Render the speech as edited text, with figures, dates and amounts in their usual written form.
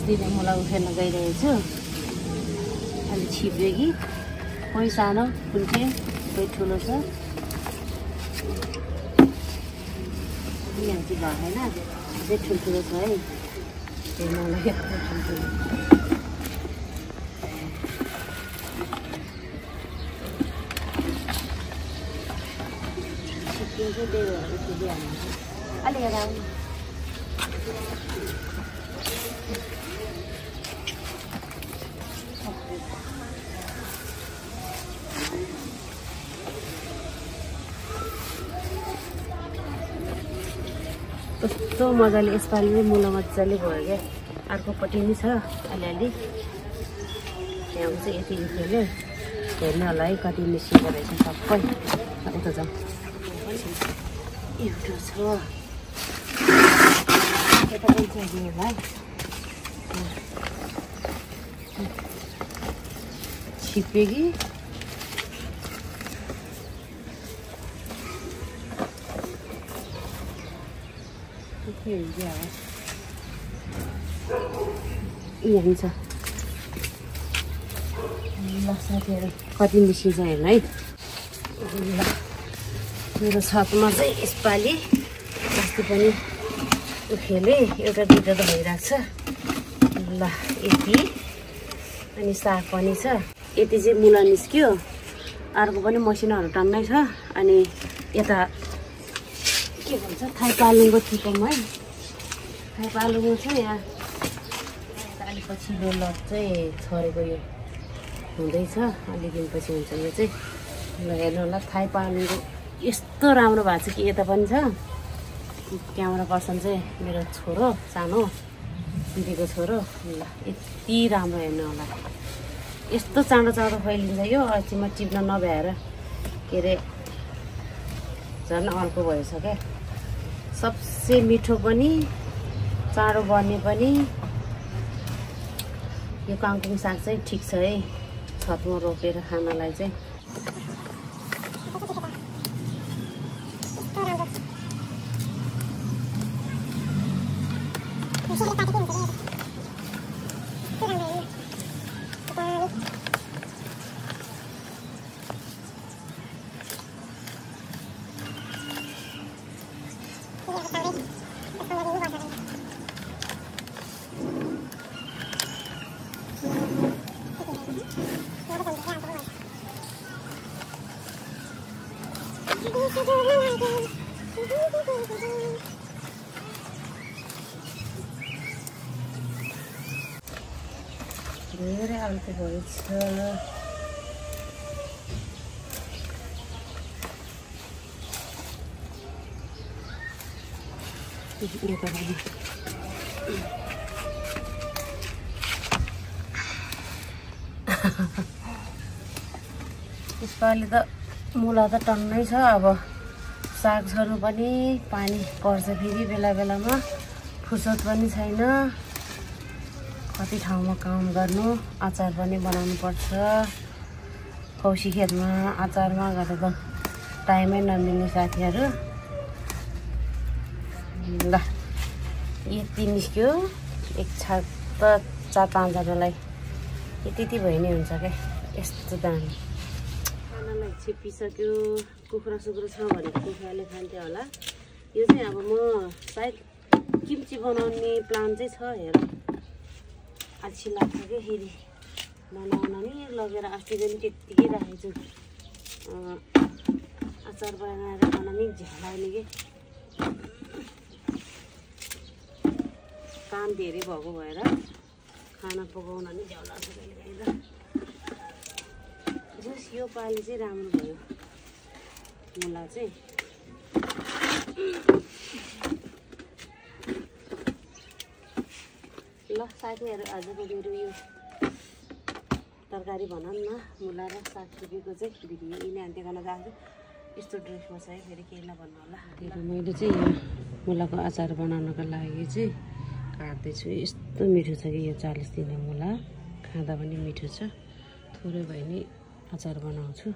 दिने मुला उखेर्न गइरहेको छु। अलि छिप्यो कि कोही सानो कुल्चे कोही ठुलो छ। यहाँ चाहिँ भएन अझै ठुल्ठुलो छ है। हेर्नलाई ठुल्ठुलो छिप्पिन्छ त्यही भएर छिपिहाल्नु। अलि हेर आउनु। कस्तो मजाले यसपालि चाहिँ मुला मजाले भयो क्या। अर्कोपट्टि नि छ अलिअलि। यहाँ चाहिँ यति निस्क्यो। हेर्नु होला है कति निस्किँदो रहेछ सबै। उता जाउँ। एउटा छ यता पनि चाहियो होला है। छिप्यो कि के हुन्छ अब। यहाँ छ ल साथीहरू कति निस्किन्छ हेर्नु है। ल मेरो छतमा चाहिँ यसपालि अस्ति पनि उखेले एउटा दुइटा त भइरहेको छ। ल यति अनि साग पनि छ। यति चाहिँ मुला निस्क्यो। अर्को पनि मसिनोहरू टन्नै छ। अनि यता के भन्छ थाइपालुङको थिपम है। थाइपालुङको छ यहाँ। यता अलिक पछिल्लो लत चाहिँ छरेको यो हुँदैछ। अलिक दिनपछि हुन्छ यो चाहिँ। ल हेर्नु होला थाइपालुङको यस्तो राम्रो भएको छ कि यता पनि छ। क्यामेरा पर्सन चाहिँ मेरो छोरो सानो दिदीको छोरो। ल यति राम्रो हेर्नु होला। यस्तो चाँडो चाँडो फैलिन्छ यो। अचीमा टिप्न नभ्याएर के अरे झन् अर्को भएछ क्या। सबसे मिठो पनि चाँडो बन्ने पनि यो काङकुङ साग चाहिँ ठिक छ है छतमा रोपेर खानलाई चाहिँ। धेरै आलु भएछ। यसपालि त मुला त टन्नै छ। अब साग छर्नु पनि पानी पर्छ फेरि बेला बेलामा। फुर्सद पनि छैन। कति ठाउँमा काम गर्नु। अचार पनि बनाउनु पर्छ। कौशी खेतमा अचारमा गरेर त टाइमै नमिल्ने साथीहरू। ल यति निस्क्यो। एक छाक त 4-5जनालाई यति भइ नै हुन्छ क्या। यस्तो दामी खानालाई छिपिसक्यो। कुखुरा सुखुरा छ भने कुखुराले खान्थ्यो होला। यो चाहिँ अब म सायद किम्ची बनाउने प्लान चाहिँ छ। हेर अल्छी लाग्छ क्या फेरि बनाउन नि। लगेर अस्ति पनि त्यत्तिकै राखेको छु। अचार बनाएर खान नि झ्यालाउने कि काम धेरै भएको भएर खाना पकाउन नि झ्याउ लाग्छ कहिले कहिले त। जस यो पालि चाहिँ राम्रो भयो मुला चाहिँ। ल साथीहरू आजको मेरो यो तरकारी भनौँ न मुला र साग टिपेको चाहिँ भिडियो यिनी अन्त्य गर्न चाहन्छु। यस्तो ड्रेसमा चाहिँ फेरि केही नभन्नु होला। मैले चाहिँ यो मुलाको अचार बनाउनको लागि चाहिँ काट्दैछु। यस्तो मिठो छ कि यो 40 दिने मुला। खाँदा पनि मिठो छ। थोरै भए नि अचार बनाउँछु।